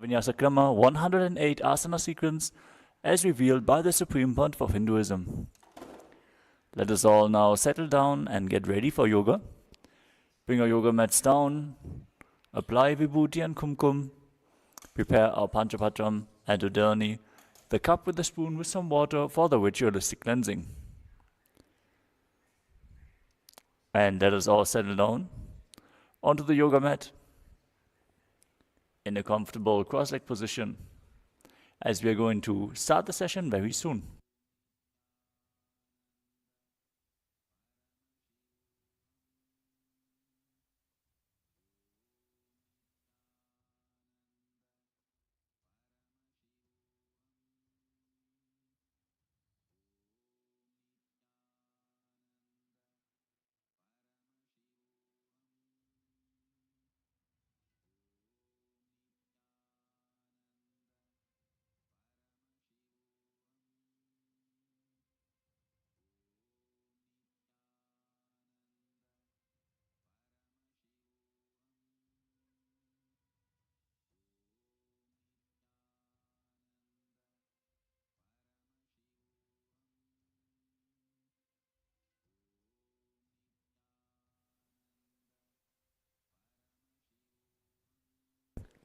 Vinyasa Krama 108 asana sequence as revealed by the Supreme Pontiff of Hinduism. Let us all now settle down and get ready for yoga. Bring our yoga mats down, apply vibhuti and kumkum, prepare our panchapatram and udani, the cup with the spoon with some water for the ritualistic cleansing. And let us all settle down onto the yoga mat in a comfortable cross-legged position as we are going to start the session very soon.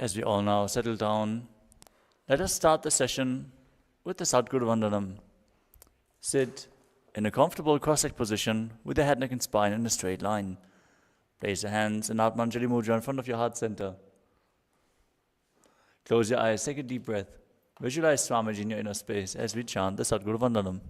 As we all now settle down, let us start the session with the Sadguru Vandanam. Sit in a comfortable cross-legged position with the head, neck and spine in a straight line. Place your hands in Atmanjali Mudra in front of your heart center. Close your eyes, take a deep breath. Visualize Swamiji in your inner space as we chant the Sadguru Vandanam.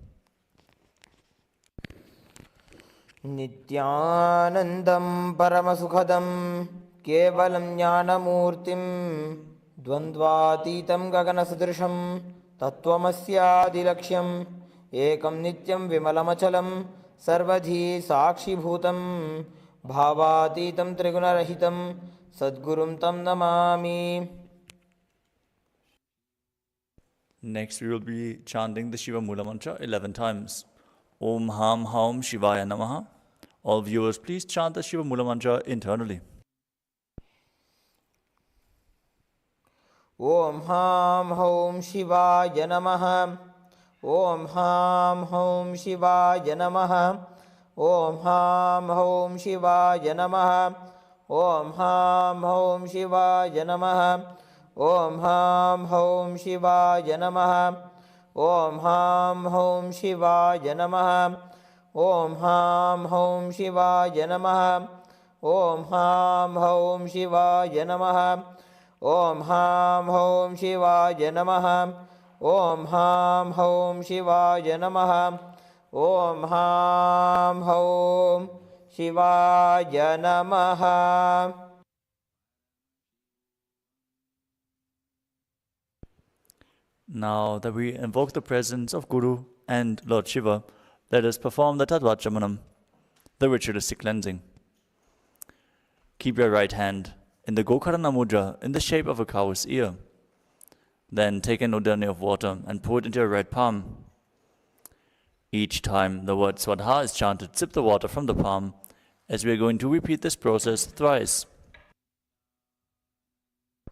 Nithyanandam Paramasukhadam Kevalam Jnanamurtim Dvandvatitam Gaganasudrisham Tattvamasya Ekam Nityam Vimalamachalam Sarvadhi Sakshi Bhutam Bhavatitam Trigunarahitam Sadgurum Tam Namami. Next we will be chanting the Shiva Mula Mantra 11 times. Om Ham Haum Shivaya Namaha. All viewers, please chant the Shiva Mula Mantra internally. Om Ham Haum Shivaya Namaha. Om Ham Haum Shivaya Namaha. Om Ham Haum Shivaya Namaha. Om Ham Haum Shivaya Namaha. Om Ham Haum Shivaya Namaha. Om Ham Haum Shivaya Namaha. Om Ham Haum Shivaya Namaha. Om Ham Haum Shivaya Namaha. Om Ham Haum Shivaya Namaha. Om Ham Haum Shivaya Namaha. Om Ham Haum Shivaya Namaha. Now that we invoke the presence of Guru and Lord Shiva, let us perform the Tadvachamanam, the ritualistic cleansing. Keep your right hand in the Gokarana Mudra in the shape of a cow's ear. Then take an udani of water and pour it into your right palm. Each time the word Swadha is chanted, sip the water from the palm, as we are going to repeat this process thrice.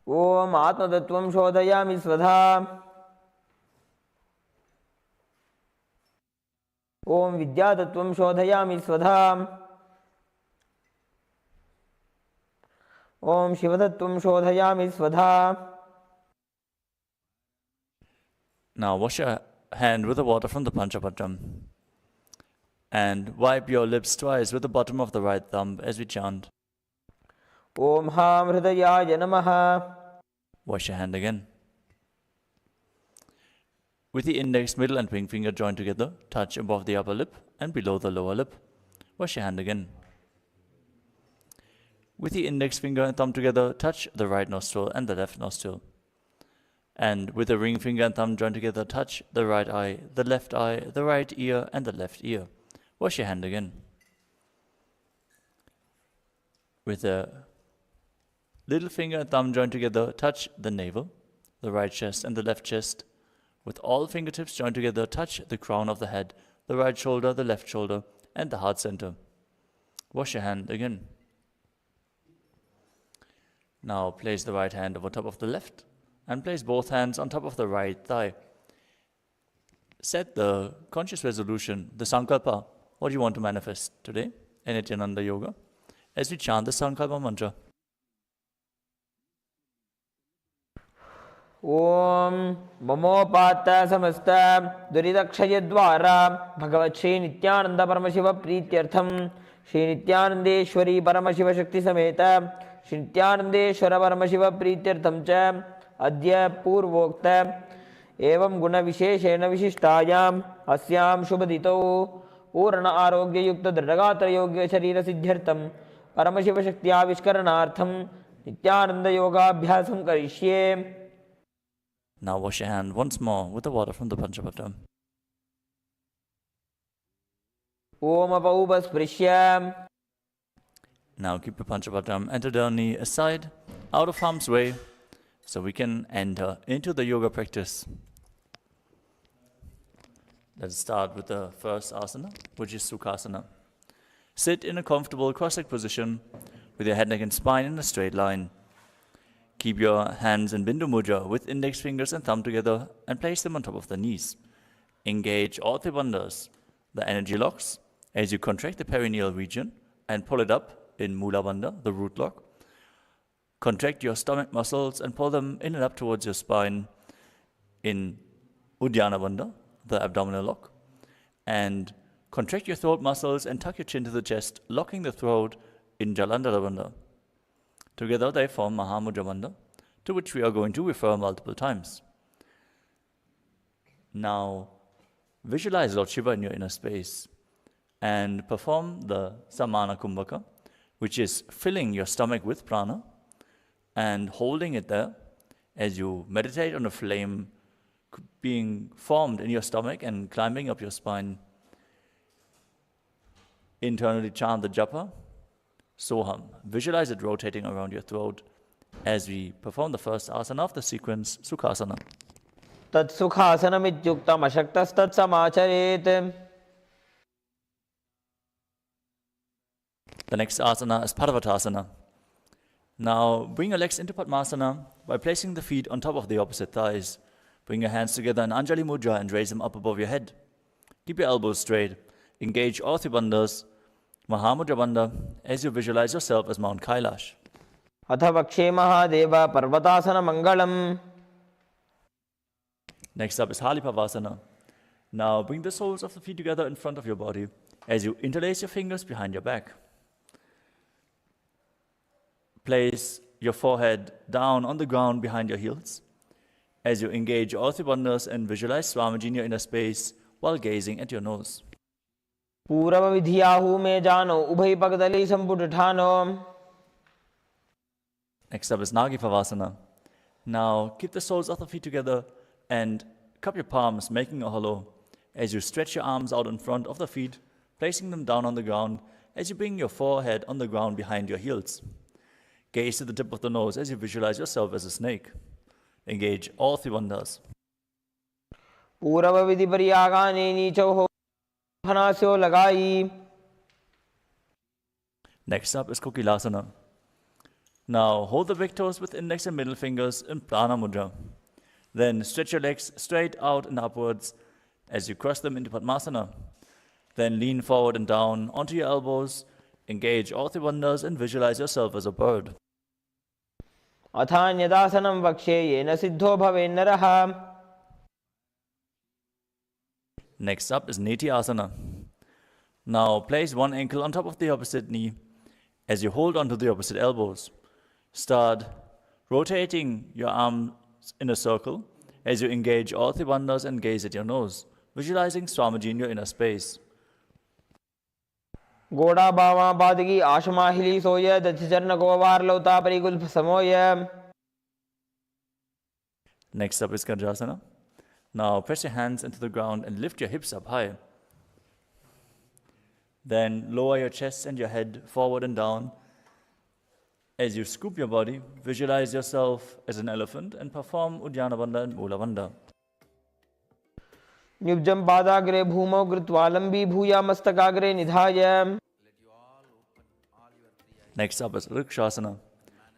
Om Atmadattvam Shodhayami Swadha. Om Vidyadattvam Shodhayami Swadha. Om Shivadattvam Shodhayami Swadha. Now wash your hand with the water from the Panchapatram and wipe your lips twice with the bottom of the right thumb as we chant. Om Ham Hridayaya Namaha. Wash your hand again. With the index, middle and ring finger joined together, touch above the upper lip and below the lower lip. Wash your hand again. With the index finger and thumb together, touch the right nostril and the left nostril. And with the ring finger and thumb joined together, touch the right eye, the right ear and the left ear. Wash your hand again. With the little finger and thumb joined together, touch the navel, the right chest and the left chest. With all fingertips joined together, touch the crown of the head, the right shoulder, the left shoulder, and the heart center. Wash your hand again. Now place the right hand over top of the left and place both hands on top of the right thigh. Set the conscious resolution, the sankalpa, what you want to manifest today in Nithyananda Yoga, as we chant the sankalpa mantra. ॐ ममोपात्त समस्त दुरितक्षयद्वारा भगवत् श्री नित्यानंद परमशिव प्रीत्यर्थम श्री नित्यानंदेश्वरी परमशिव शक्ति समेत श्री नित्यानंदेश्वर परमशिव प्रीत्यर्थम च अद्य पूर्वोक्त एवं गुण विशेषेण विशिष्टायाम् अस्यां शुभदितौ पूर्ण आरोग्य युक्त दृढ़गात्र योग्य शरीर सिद्ध्यर्थम परमशिव शक्ति आविष्करणार्थम नित्यानंद योगाभ्यासं करिष्ये. Now wash your hand once more with the water from the Panchapatra. Om apaupasprisya. Now keep your Panchapatram antidurni aside, out of harm's way, so we can enter into the yoga practice. Let's start with the first asana, which is Sukhasana. Sit in a comfortable cross-legged position with your head, neck and spine in a straight line. Keep your hands in Bindu Mudra with index fingers and thumb together and place them on top of the knees. Engage all three bandhas, the energy locks, as you contract the perineal region and pull it up in Mula Bandha, the root lock. Contract your stomach muscles and pull them in and up towards your spine in Uddiyana Bandha, the abdominal lock. And contract your throat muscles and tuck your chin to the chest, locking the throat in Jalandhara Bandha. Together they form Mahamudra Bandha, to which we are going to refer multiple times. Now, visualize Lord Shiva in your inner space and perform the Samana Kumbhaka, which is filling your stomach with prana and holding it there as you meditate on a flame being formed in your stomach and climbing up your spine. Internally chant the japa, Soham. Visualize it rotating around your throat as we perform the first asana of the sequence, Sukhasana. Tat sukhasanam ityuktam ashaktas tat samacharet. The next asana is Parvatasana. Now bring your legs into Padmasana by placing the feet on top of the opposite thighs. Bring your hands together in Anjali Mudra and raise them up above your head. Keep your elbows straight. Engage all three bandhas, Mahamudra Bandha, as you visualize yourself as Mount Kailash. Atha vakshe mahadeva parvatasana mangalam. Next up is Halipavasana. Now bring the soles of the feet together in front of your body as you interlace your fingers behind your back. Place your forehead down on the ground behind your heels as you engage all three bandhas and visualize Swamiji in your inner space while gazing at your nose. पूरव विधियाहु में जानो उभय पगदली संपुट ठानो. Next up is Nagipavasana. Now keep the soles of the feet together and cup your palms, making a hollow as you stretch your arms out in front of the feet, placing them down on the ground as you bring your forehead on the ground behind your heels. Gaze to the tip of the nose as you visualize yourself as a snake. Engage all three bandhas. पूरव विधि परियागाने नीचो हो हनास्यो लगाई. Next up is Kokilasana. Now hold the big toes with index and middle fingers in Prana Mudra. Then stretch your legs straight out and upwards as you cross them into Padmasana. Then lean forward and down onto your elbows. Engage all three bandhas and visualize yourself as a bird. अथान्यदासनं वक्ष्ये yen Sidho भवेन्नरः. Next up is Neti Asana. Now place one ankle on top of the opposite knee as you hold onto the opposite elbows. Start rotating your arms in a circle as you engage all three bandhas and gaze at your nose, visualizing Swamiji in your inner space. गोड़ा बावा बादगी आशमाहिली सोय दधिचरण grower लौता परिगुल्फ समोय. Next up is Gajrasana. Now press your hands into the ground and lift your hips up high. Then lower your chest and your head forward and down. As you scoop your body, visualize yourself as an elephant and perform Uddiyana Bandha and Mula Bandha. निब्जं पादाग्रे भूमौ कृत्वा लंबी भूया मस्तकाग्रे निधाय. Next up is Rikshasana.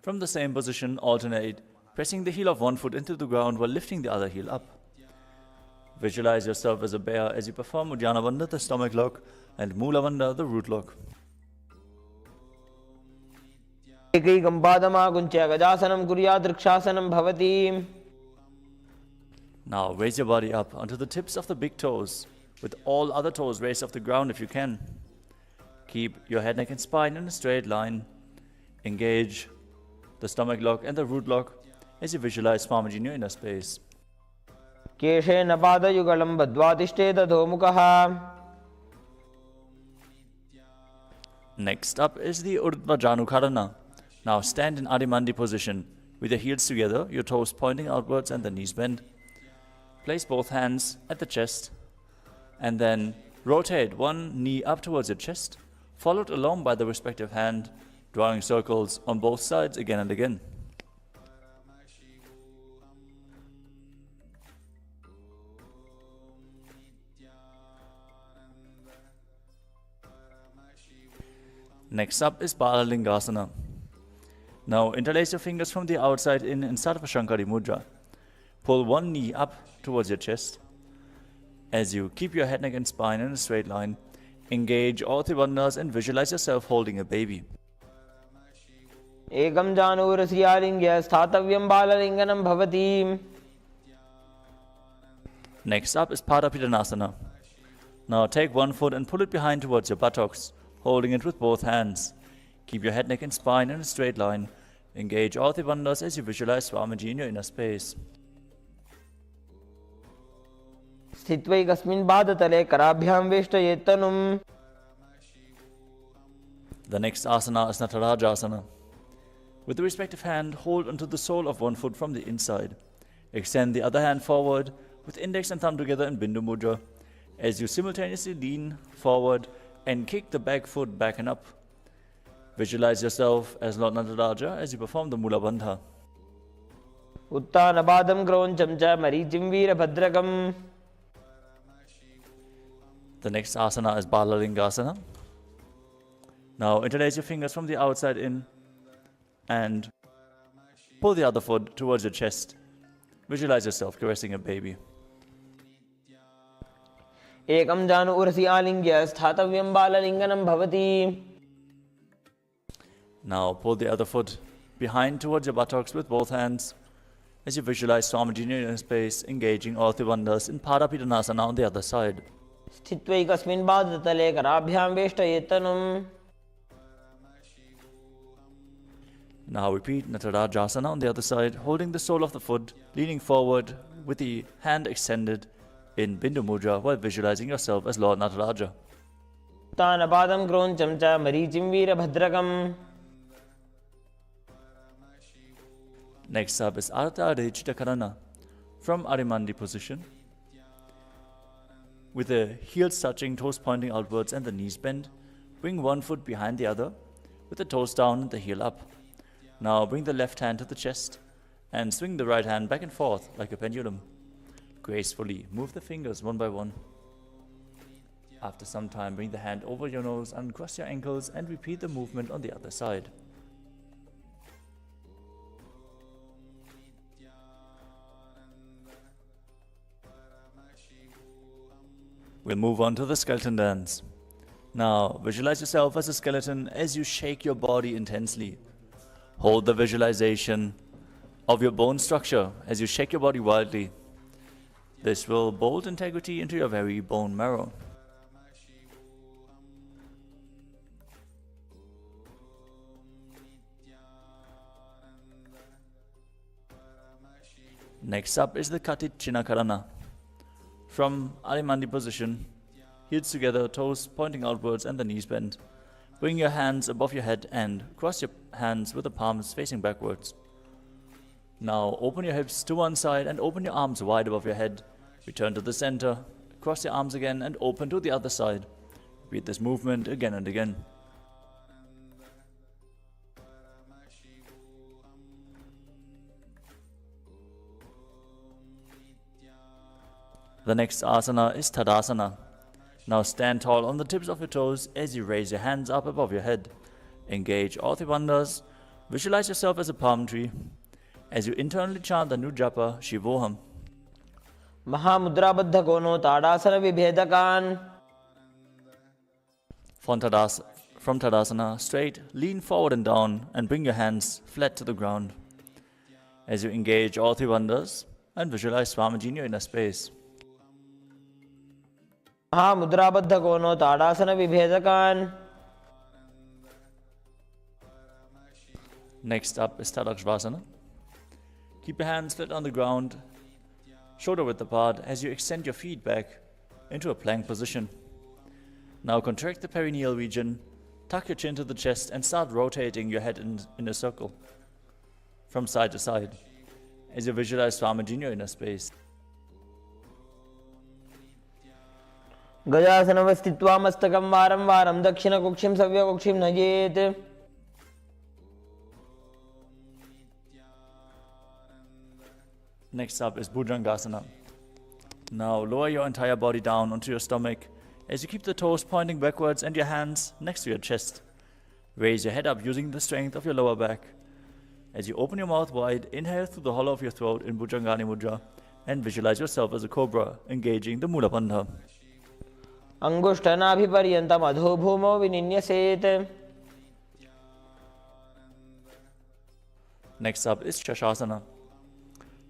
From the same position, alternate pressing the heel of one foot into the ground while lifting the other heel up. Visualize yourself as a bear as you perform Uddiyana Bandha, the stomach lock, and Mula Bandha, the root lock. एकैकं पादमाकुञ्च्य गजासनं कुर्यात् वृक्षासनं भवति. Now raise your body up onto the tips of the big toes, with all other toes raised off the ground if you can. Keep your head, neck and spine in a straight line. Engage the stomach lock and the root lock as you visualize Swamiji in your inner space. केशेन पादयुगलं बद्ध्वा तिष्ठेत अधोमुखः. Next up is the Urdhva Janukharana. Now stand in Adimandi position with your heels together, your toes pointing outwards and the knees bent. Place both hands at the chest and then rotate one knee up towards your chest, followed along by the respective hand, drawing circles on both sides again and again. Next up is Balalingasana. Now interlace your fingers from the outside in Sarvashankari Mudra. Pull one knee up towards your chest. As you keep your head, neck and spine in a straight line, engage all three bandhas and visualize yourself holding a baby. एकं जानुरस्यालिङ्ग्य स्थातव्यं बाललिङ्गनं भवति. Next up is Padapidanasana. Now take one foot and pull it behind towards your buttocks, holding it with both hands. Keep your head, neck and spine in a straight line. Engage all the bandhas as you visualize Swamiji in your inner space. स्थित्वैकस्मिन् पादतले कराभ्यां वेष्टयेत् तनुम्. The next asana is Natarajasana. With the respective hand, hold onto the sole of one foot from the inside. Extend the other hand forward with index and thumb together in Bindu Mudra as you simultaneously lean forward and kick the back foot back and up. Visualize yourself as Lord Nataraja as you perform the Mula Bandha. उत्तानपादं क्रौञ्चं च मरीचिं वीरभद्रकम्. The next asana is Balalingasana. Now interlace your fingers from the outside in and pull the other foot towards your chest. Visualize yourself caressing a baby. एकं जानुरसि आलिङ्ग्य स्थातव्यं बाललिङ्गनं भवति. Now pull the other foot behind towards your buttocks with both hands as you visualize Swamiji in your inner space, engaging all three bandhas in Padapidanasana on the other side. स्थित्वैकस्मिन् पादतले कराभ्यां वेष्टयेत् तनुम्. Now repeat Natarajasana on the other side, holding the sole of the foot, leaning forward with the hand extended in Bindu Mudra while visualizing yourself as Lord Nataraja. उत्तानपादं क्रौञ्चं च मरीचिं वीरभद्रकम्. Next up is Ardha Chittakarana. From Arimandi position, with the heels touching, toes pointing outwards and the knees bent, bring one foot behind the other with the toes down and the heel up. Now bring the left hand to the chest and swing the right hand back and forth like a pendulum. Gracefully move the fingers one by one. After some time, bring the hand over your nose, uncross your ankles and repeat the movement on the other side. We'll move on to the skeleton dance. Now, visualize yourself as a skeleton as you shake your body intensely. Hold the visualization of your bone structure as you shake your body wildly. This will bolt integrity into your very bone marrow. Next up is the Katit Chinakarana. From Arimandi position, heels together, toes pointing outwards and the knees bent. Bring your hands above your head and cross your hands with the palms facing backwards. Now open your hips to one side and open your arms wide above your head. Return to the center, cross your arms again and open to the other side. Repeat this movement again and again. The next asana is Tadasana. Now stand tall on the tips of your toes as you raise your hands up above your head. Engage all three bandhas. Visualize yourself as a palm tree. as you internally chant the new japa Shivoham. Mahamudra Kono Tadasana Vibhedakan. From Tadasana, straight, lean forward and down and bring your hands flat to the ground. As you engage all three bandhas and visualize Swamiji in your inner space. Mahamudra Kono Tadasana Vibhedakan. Next up is Tadakshvasana. Keep your hands flat on the ground, shoulder width apart, as you extend your feet back into a plank position. Now contract the perineal region, tuck your chin to the chest and start rotating your head in a circle from side to side as you visualize Swamiji in your inner space. Gajasana Stitva Mastakam Varam Varam Dakshina Kukshim Savya Kukshim Najet. Next up is Bhujangasana. Now lower your entire body down onto your stomach as you keep the toes pointing backwards and your hands next to your chest. Raise your head up using the strength of your lower back. As you open your mouth wide, inhale through the hollow of your throat in Bhujangani Mudra and visualize yourself as a cobra, engaging the Mula Bandha. Angushtanabhiparyantam adho bhumo vininyaset. Next up is Shashasana.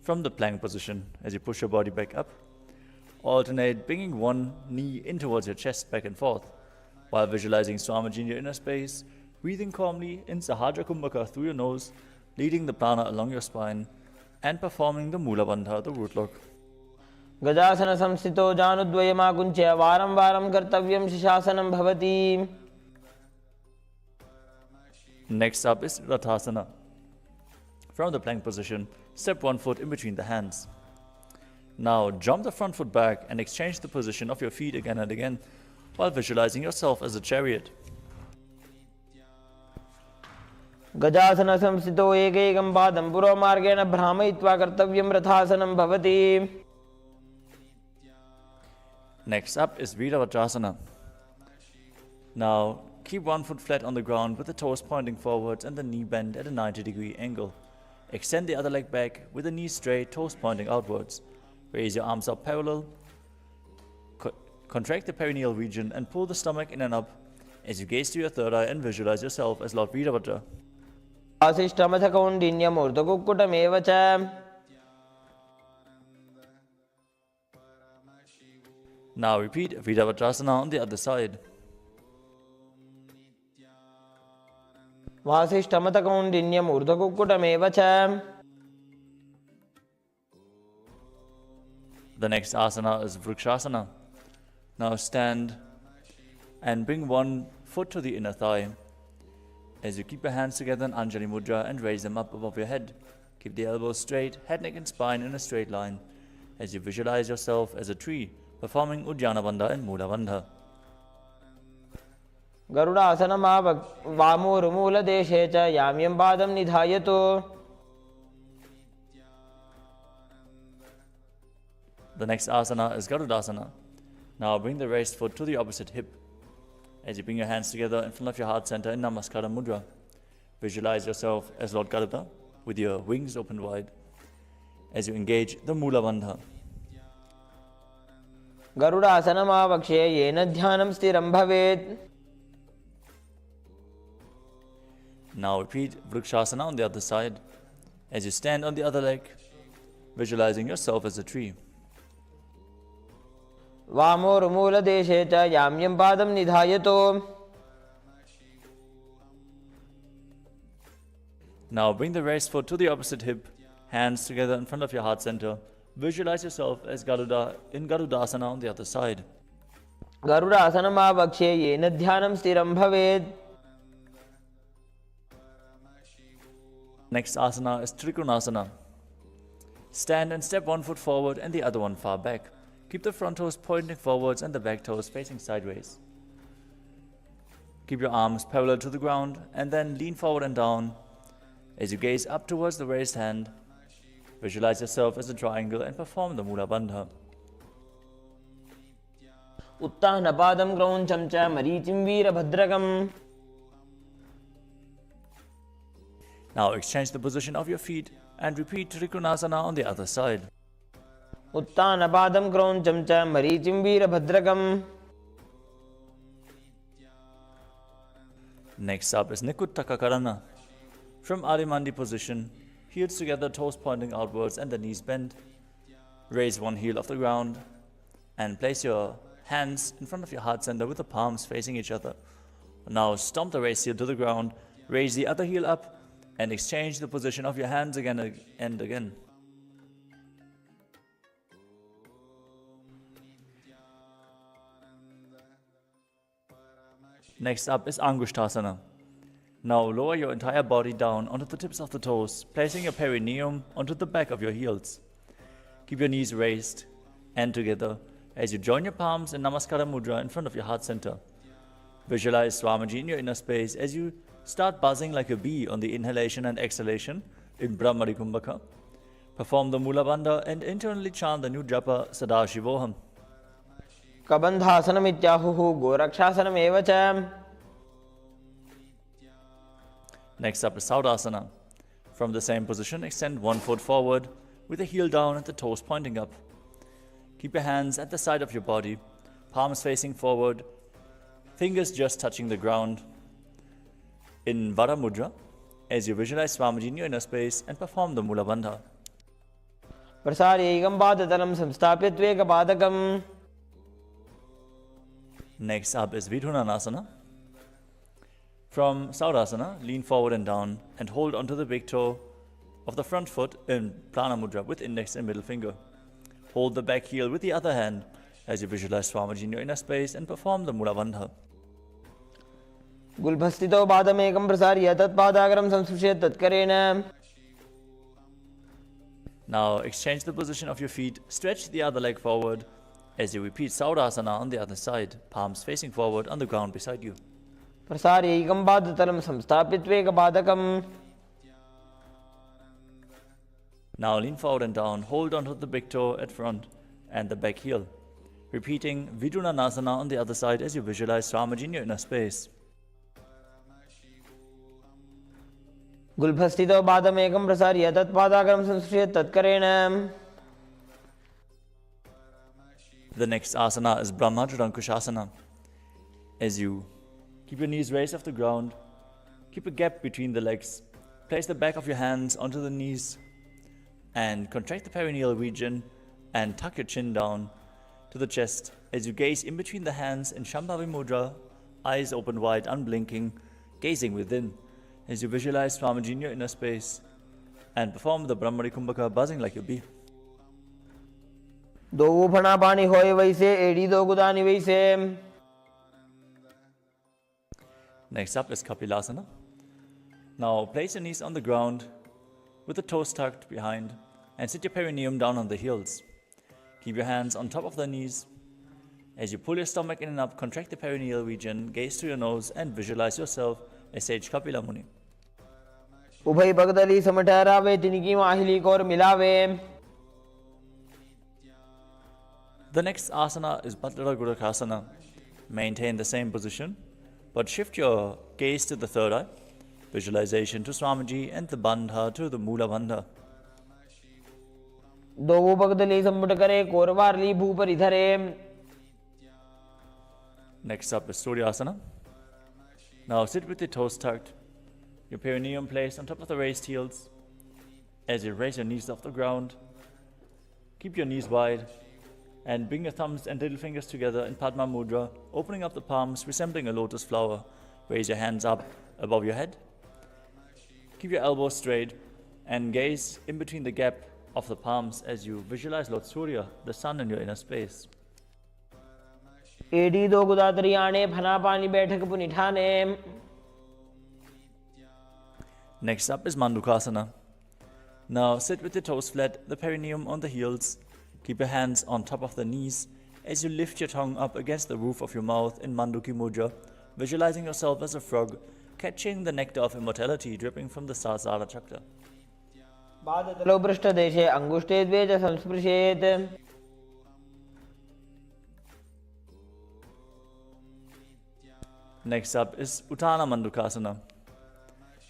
From the plank position, as you push your body back up, alternate bringing one knee in towards your chest back and forth, while visualizing Swamiji in your inner space, breathing calmly in Sahajra Kumbhaka through your nose, leading the prana along your spine, and performing the Mula Bandha, the root look. Gajasana Samsito Janudvayama Kunchya Varam Varam Kartavyam Shishasanam Bhavati. Next up is Rathasana. From the plank position, step one foot in between the hands. Now jump the front foot back and exchange the position of your feet again and again while visualizing yourself as a chariot. Gajasana Samsito Ekekam Padam Puro Margena Brahmayitva Kartavyam Rathasanam Bhavati. Next up is Viravatrasana. Now keep one foot flat on the ground with the toes pointing forwards and the knee bent at a 90-degree angle. Extend the other leg back with the knees straight, toes pointing outwards. Raise your arms up parallel. Contract the perineal region and pull the stomach in and up as you gaze to your third eye and visualize yourself as Lord Virabhadra. Asishtamathakoundinyam urdhakukkutam Now repeat Virabhadrasana on the other side. Vasishtamathakoundinyam urdhakukkutam. The next asana is Vrikshasana. Now stand and bring one foot to the inner thigh. As you keep your hands together in Anjali Mudra and raise them up above your head. Keep the elbows straight, head, neck and spine in a straight line. As you visualize yourself as a tree, performing Udyana Bandha and Mula Bandha. Garudasana Vamurumula Deshecha Yamyam Padam Nidhayato. The next asana is Garudasana. Now bring the raised foot to the opposite hip. As you bring your hands together in front of your heart center in Namaskara Mudra, visualize yourself as Lord Garuda with your wings open wide as you engage the Mula Bandha. Garudasana Mavakshe Yena Dhyanam Stiram Bhavet. Now repeat Vrikshasana on the other side. As you stand on the other leg, visualizing yourself as a tree. Vamurumula Deshecha Yamyam Padam Nidhayato. Now bring the raised foot to the opposite hip, hands together in front of your heart center. Visualize yourself as Garuda in Garudasana on the other side. Garudasana Mavakshe Yena Dhyanam Stiram Bhavet. Next asana is Trikonasana. Stand and step one foot forward and the other one far back. Keep the front toes pointing forwards and the back toes facing sideways. Keep your arms parallel to the ground and then lean forward and down. As you gaze up towards the raised hand, visualize yourself as a triangle and perform the Mula Bandha. Uttana Padam Grauncham Cha Marichim Veerabhadrakam. Now exchange the position of your feet and repeat Trikonasana on the other side. उत्तानपादं क्रौञ्चं च मरीचिं वीरभद्रकम्. Next up is Nikuttaka Karana. From Adimandi position, heels together, toes pointing outwards and the knees bent. Raise one heel off the ground and place your hands in front of your heart center with the palms facing each other. Now stomp the raised heel to the ground, raise the other heel up and exchange the position of your hands again and again. Next up is Angushtasana. Now lower your entire body down onto the tips of the toes, placing your perineum onto the back of your heels. Keep your knees raised and together as you join your palms in Namaskara Mudra in front of your heart center. Visualize Swamiji in your inner space as you start buzzing like a bee on the inhalation and exhalation in Brahmari Kumbhaka. Perform the Mula Bandha and internally chant the new japa Sadashivoham. कबन्धासनम् इत्याहुः गोरक्षासनमेव च. Next up is Saudasana. From the same position, extend one foot forward with the heel down and the toes pointing up. Keep your hands at the side of your body, palms facing forward, fingers just touching the ground. In Vara Mudra, as you visualize Swamiji in your inner space and perform the Mula Bandha. प्रसार्यैकं पादतलं संस्थाप्य त्वेकपादकम्. Next up is Vidhunanasana. From Saudasana, lean forward and down and hold onto the big toe of the front foot in Prana Mudra with index and middle finger. Hold the back heel with the other hand as you visualize Swamiji in your inner space and perform the Mula Bandha. गुल्भस्थितो पादमेकं प्रसार्य तत्पादाग्रं संस्पृश्य तत्करेण. Now exchange the position of your feet, stretch the other leg forward as you repeat Saudasana on the other side, palms facing forward on the ground beside you. प्रसार्यैकं पादतलं संस्थाप्य त्वेकपादकम्. Now lean forward and down, hold onto the big toe at front and the back heel. Repeating Vidhunanasana on the other side as you visualize Swamiji in your inner space. गुल्भस्थितो पादमेकं प्रसार्य तत्पादाग्रं संस्पृश्य तत्करेण. The next asana is Brahmajarankushasana. As you keep your knees raised off the ground, keep a gap between the legs, place the back of your hands onto the knees and contract the perineal region and tuck your chin down to the chest as you gaze in between the hands in Shambhavi Mudra, eyes open wide, unblinking, gazing within as you visualize Swamiji in your inner space and perform the Brahmari Kumbhaka buzzing like a bee. दो फणा पानी होए वैसे एड़ी दो गुदानी वैसे. Next up is Kapilasana. Now place your knees on the ground with the toes tucked behind and sit your perineum down on the heels. Keep your hands on top of the knees. As you pull your stomach in and up, contract the perineal region, gaze to your nose and visualize yourself as Sage Kapila Muni. उभय भगदली समठहरावे तिनकी माहिली core मिलावे. The next asana is Bhadrara Gurakasana. Maintain the same position, but shift your gaze to the third eye, visualization to Swamiji and the Bandha to the Mula Bandha. दो भगदली संपुट करे कोरवारली भूपरि धरे. Next up is Suryasana. Now sit with your toes tucked, your perineum placed on top of the raised heels. As you raise your knees off the ground, keep your knees wide and bring your thumbs and little fingers together in Padma Mudra, opening up the palms resembling a lotus flower. Raise your hands up above your head. Keep your elbows straight and gaze in between the gap of the palms as you visualize Lord Surya, the sun in your inner space. एड़ी दो गुदातरी आने फना पानी बैठक पुनिठाने. Next up is Mandukasana. Now sit with your toes flat, the perineum on the heels. Keep your hands on top of the knees as you lift your tongue up against the roof of your mouth in Manduki Mudra, visualizing yourself as a frog, catching the nectar of immortality dripping from the Sahasrara chakra. पादतलो पृष्ठदेशे अंगुष्ठे द्वे च संस्पृशेत्. Next up is Uttana Mandukasana.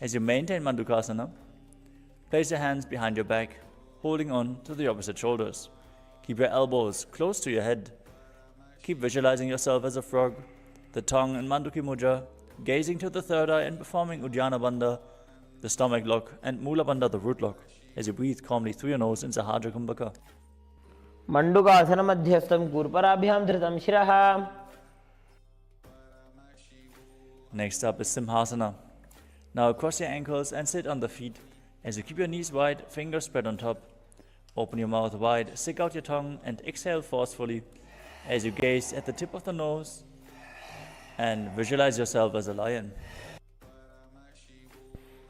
As you maintain Mandukasana, place your hands behind your back, holding on to the opposite shoulders. Keep your elbows close to your head. Keep visualizing yourself as a frog, the tongue in Manduki Mudra, gazing to the third eye and performing Uddiyana Bandha, the stomach lock, and Mula Bandha, the root lock, as you breathe calmly through your nose in Sahajra Kumbhaka. Mandukasana madhyastam kurparabhyam dhritam shiraha. Next up is Simhasana. Now cross your ankles and sit on the feet as you keep your knees wide, fingers spread on top. Open your mouth wide, stick out your tongue and exhale forcefully as you gaze at the tip of the nose and visualize yourself as a lion.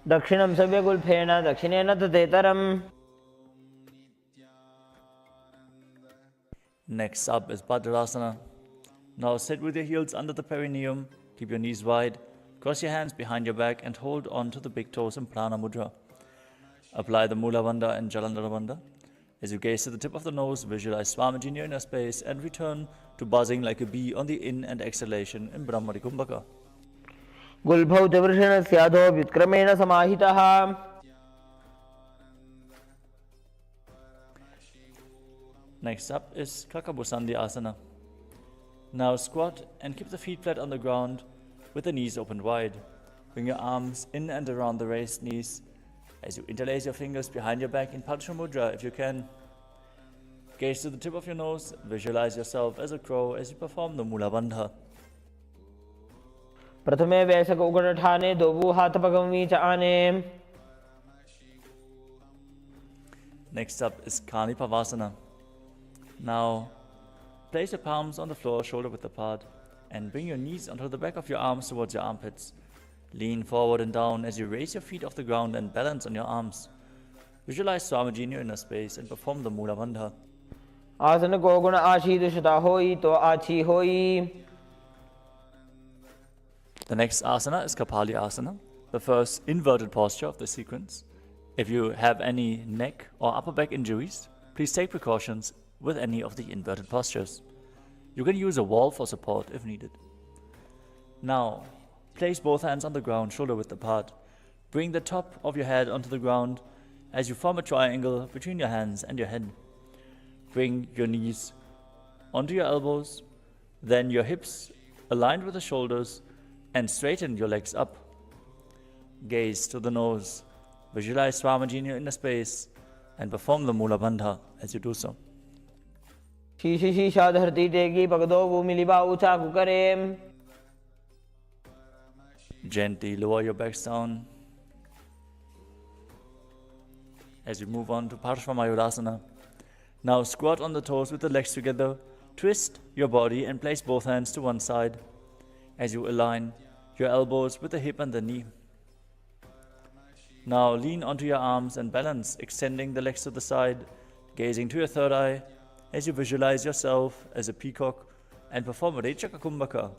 Dakshinam savyagulphena dakshinena tateteram. Next up is Bhadrasana. Now sit with your heels under the perineum, keep your knees wide, cross your hands behind your back and hold on to the big toes in Prana Mudra. Apply the Mula Bandha and Jalandhara Bandha. As you gaze to the tip of the nose, visualize Swamiji in your inner space and return to buzzing like a bee on the in and exhalation in Brahmari Kumbhaka. Gulbhau tavrishena syadho vyutkramena samahitaha. Next up is Kakabusandhi Asana. Now squat and keep the feet flat on the ground with the knees opened wide. Bring your arms in and around the raised knees as you interlace your fingers behind your back in Padma Mudra if you can. Gaze to the tip of your nose, visualize yourself as a crow as you perform the Mula Bandha. Prathame vaisaka ugadhathane dobu hathapagami cha ane. Next up is Kanipavasana. Now place your palms on the floor, shoulder width apart, and bring your knees onto the back of your arms towards your armpits. Lean forward and down as you raise your feet off the ground and balance on your arms. Visualize Swamiji in your inner space and perform the Mula Bandha. Asana ko guna ashi dushata hoi to achi hoi. The next asana is Kapali Asana, the first inverted posture of the sequence. If you have any neck or upper back injuries, please take precautions with any of the inverted postures. You can use a wall for support if needed. Now, place both hands on the ground, shoulder width apart. Bring the top of your head onto the ground as you form a triangle between your hands and your head. Bring your knees onto your elbows, then your hips aligned with the shoulders, and straighten your legs up. Gaze to the nose. Visualize Swamiji in your inner space and perform the Mula Bandha as you do so. Shishi shisha dharti tegi pagdo miliba ucha kukare. Gently lower your backs down as you move on to Parshvamayurasana. Now squat on the toes with the legs together, twist your body and place both hands to one side as you align your elbows with the hip and the knee. Now lean onto your arms and balance, extending the legs to the side, gazing to your third eye as you visualize yourself as a peacock and perform a Rechaka Kumbhaka,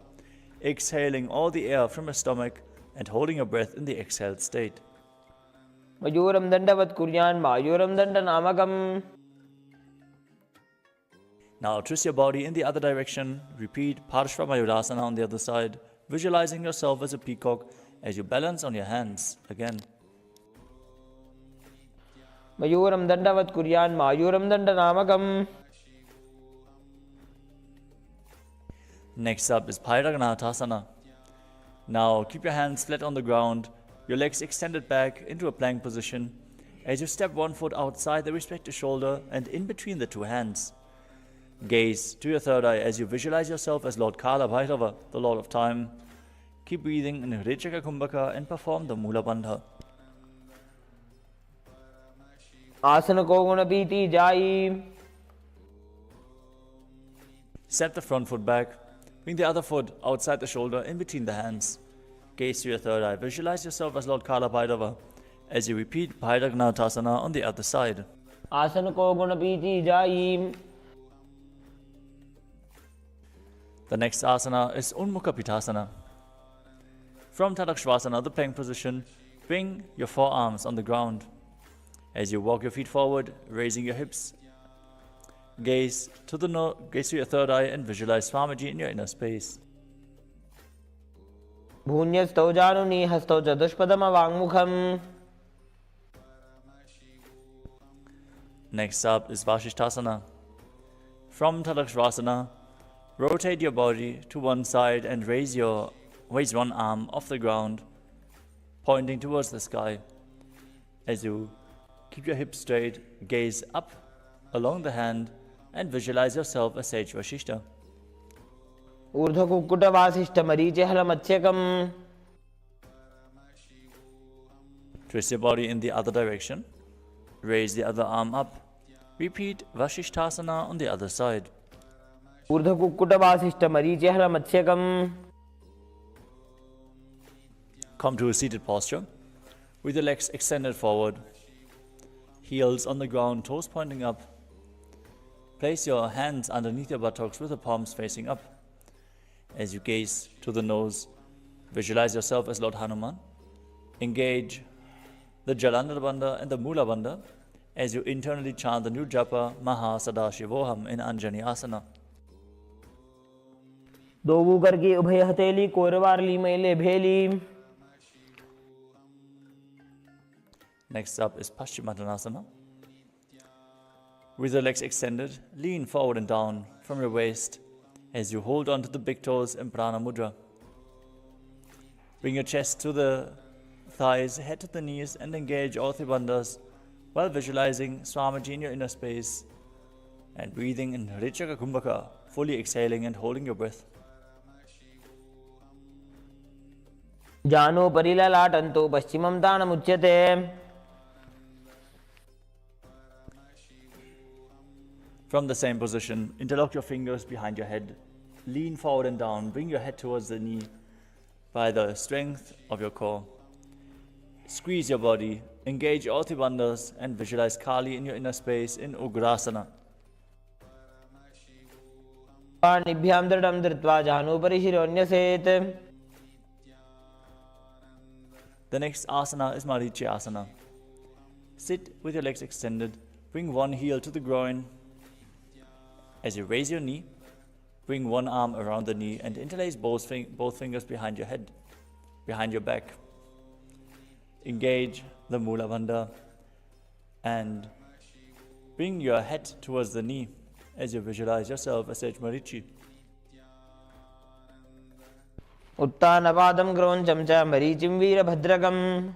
exhaling all the air from your stomach and holding your breath in the exhaled state. Mayuram dandavat kuryan mayuram dandanamakam. Now twist your body in the other direction. Repeat Parshvamayurasana on the other side, visualizing yourself as a peacock as you balance on your hands again. Mayuram dandavat kuryan mayuram dandanamakam. Next up is Bhairaganathasana. Now keep your hands flat on the ground, your legs extended back into a plank position as you step one foot outside the respective shoulder and in between the two hands. Gaze to your third eye as you visualize yourself as Lord Kala Bhairava, the Lord of Time. Keep breathing in Rechaka Kumbhaka and perform the Mula Bandha. Asana ko guna piti jai. Step the front foot back. Bring the other foot outside the shoulder in between the hands. Gaze to your third eye. Visualize yourself as Lord Kala Bhairava as you repeat Bhairaganathasana on the other side. Asana ko guna piti jai. The next asana is Unmukha Pitasana. From Tadakshvasana, the plank position, bring your forearms on the ground. As you walk your feet forward, raising your hips, gaze to your third eye and visualize Swamiji in your inner space. भून्यस्तौ जानुनी हस्तौ चतुष्पदमवाङ्मुखम्. Next up is Vasishthasana. From Tadakshvasana, rotate your body to one side and raise one arm off the ground, pointing towards the sky. As you keep your hips straight, gaze up along the hand and visualize yourself as Sage Vasishta. ऊर्ध्वकुक्कुटवासिष्ठमरीचिहलमत्स्यकम्. Twist your body in the other direction. Raise the other arm up. Repeat Vasishthasana on the other side. ऊर्ध्वकुक्कुटवासिष्ठमरीचिहलमत्स्यकम्. Come to a seated posture with your legs extended forward, heels on the ground, toes pointing up. Place your hands underneath your buttocks with the palms facing up. As you gaze to the nose, visualize yourself as Lord Hanuman. Engage the Jalandhara Bandha and the Mula Bandha as you internally chant the new japa Maha Sadashivoham in Anjani Asana. दोबू करके उभय हथेली कोरवारली मैले भेली. Next up is Paschimottanasana. With your legs extended, lean forward and down from your waist as you hold on to the big toes in Prana Mudra. Bring your chest to the thighs, head to the knees, and engage all three bandhas while visualizing Swamiji in your inner space and breathing in Richaka Kumbhaka, fully exhaling and holding your breath. जानो परिललाटन्तो पश्चिमं तानमुच्यते. From the same position, interlock your fingers behind your head. Lean forward and down. Bring your head towards the knee by the strength of your core. Squeeze your body. Engage all three bandhas and visualize Kali in your inner space in Ugrasana. पाणिभ्यां दृढं धृत्वा जानुपरि शिरोऽन्यसेत्. The next asana is Marichi Asana. Sit with your legs extended. Bring one heel to the groin. As you raise your knee, bring one arm around the knee and interlace both fingers behind your head, behind your back. Engage the Mula Bandha and bring your head towards the knee as you visualize yourself as Sage Marichi. उत्तानपादं क्रौञ्चं च मरीचिं वीरभद्रकम्.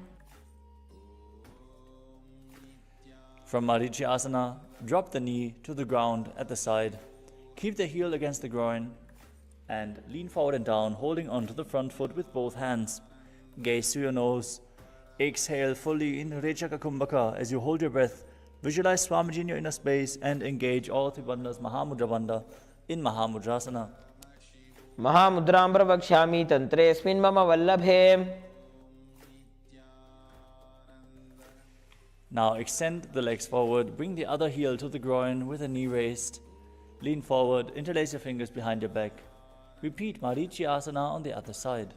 From Marichi Asana, drop the knee to the ground at the side. Keep the heel against the groin and lean forward and down, holding onto the front foot with both hands. Gaze through your nose. Exhale fully in Rechaka Kumbhaka as you hold your breath. Visualize Swamiji in your inner space and engage all three bandhas Mahamudra Bandha in Mahamudrasana. महामुद्रां प्रवक्ष्यामि तन्त्रेऽस्मिन् मम वल्लभे. Now extend the legs forward, bring the other heel to the groin with the knee raised. Lean forward, interlace your fingers behind your back. Repeat Marichi Asana on the other side.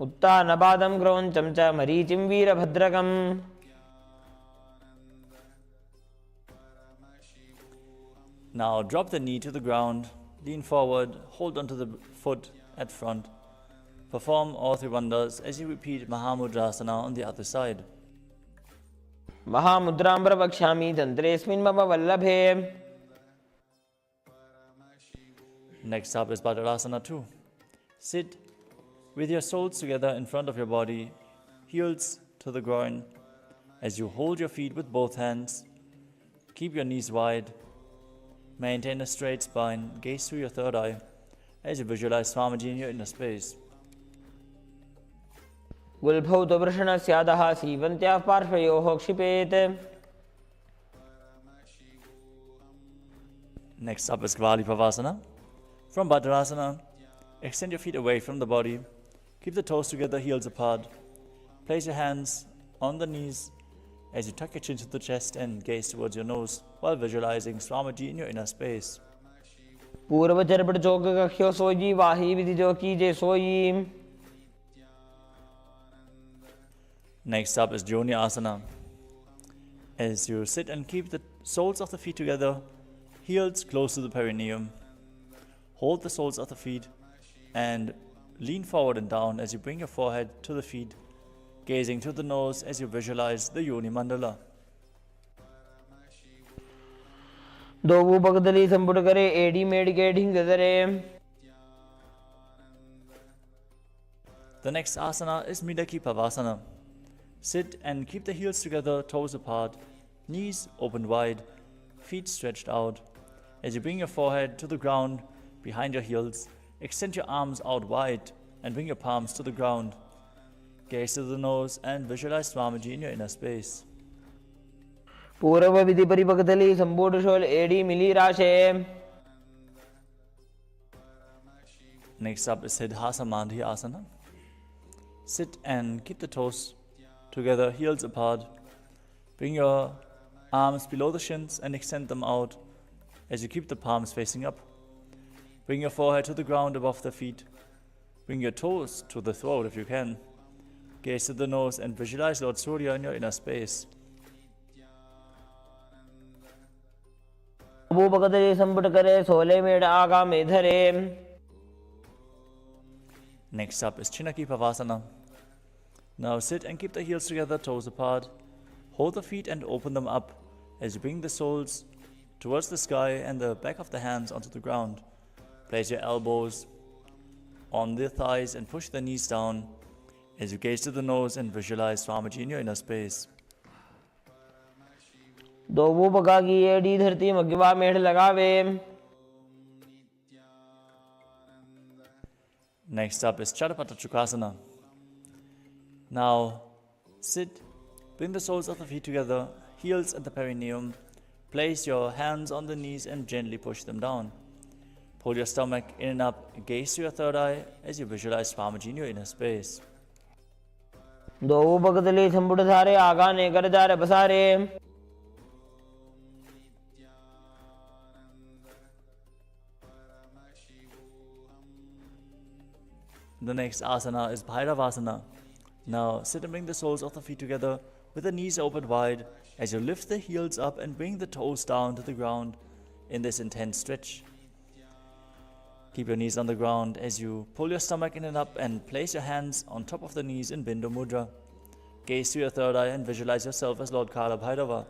उत्तानपादं क्रौञ्चं च मरीचिं वीरभद्रकम्. Now drop the knee to the ground, lean forward, hold onto the foot at front. Perform all three bandhas as you repeat Mahamudrasana on the other side. महामुद्रां प्रवक्ष्यामि तन्त्रेऽस्मिन् मम वल्लभे. Next up is Bhadrasana 2. Sit with your soles together in front of your body, heels to the groin, as you hold your feet with both hands. Keep your knees wide. Maintain a straight spine. Gaze through your third eye as you visualize Swamiji in your inner space. गुल्फौ तु वृषणस्यादः सीवन्त्याः पार्श्वयोः क्षिपेत्. Next up is Kvali Pavasana. From Bhadrasana, extend your feet away from the body. Keep the toes together, heels apart. Place your hands on the knees as you tuck your chin to the chest and gaze towards your nose while visualizing Swamiji in your inner space. पूर्वचर्पट चौक कख्यो सोई वाही विधि जो कीजे सोई. Next up is Joni Asana. As you sit and keep the soles of the feet together, heels close to the perineum. Hold the soles of the feet and lean forward and down as you bring your forehead to the feet, gazing to the nose as you visualize the Yoni Mandala. दोवु पगदली संपुट करे AD made के ढिंग दरे. The next asana is Midaki Pavasana. Sit and keep the heels together, toes apart, knees open wide, feet stretched out. As you bring your forehead to the ground behind your heels, extend your arms out wide and bring your palms to the ground. Gaze to the nose and visualize Swamiji in your inner space. पूर्व विधि परिपक्तली संपूर्ण शोल एडी मिली राशे. Next up is Siddhasa Madhi Asana. Sit and keep the toes together, heels apart. Bring your arms below the shins and extend them out as you keep the palms facing up. Bring your forehead to the ground above the feet. Bring your toes to the throat if you can. Gaze to the nose and visualize Lord Surya in your inner space. वो पगदली संपुट करे सोले made आगा में धरे. Next up is Chinaki Pavasana. Now sit and keep the heels together, toes apart. Hold the feet and open them up as you bring the soles towards the sky and the back of the hands onto the ground. Place your elbows on the thighs and push the knees down as you gaze to the nose and visualize Swamiji in your inner space. दोवु पगा की AD धरती मग्गवा मेढ़ लगावे. Next up is Chadapata Chukasana. Now sit, bring the soles of the feet together, heels at the perineum. Place your hands on the knees and gently push them down. Pull your stomach in and up, gaze to your third eye as you visualize Swamiji in your inner space. दोवु पगदली संपुट धारे आगा ने कर जा रे बसारे. The next asana is Bhairavasana. Now sit and bring the soles of the feet together with the knees open wide as you lift the heels up and bring the toes down to the ground in this intense stretch. Keep your knees on the ground as you pull your stomach in and up and place your hands on top of the knees in Bindu Mudra. Gaze to your third eye and visualize yourself as Lord Kala Bhairava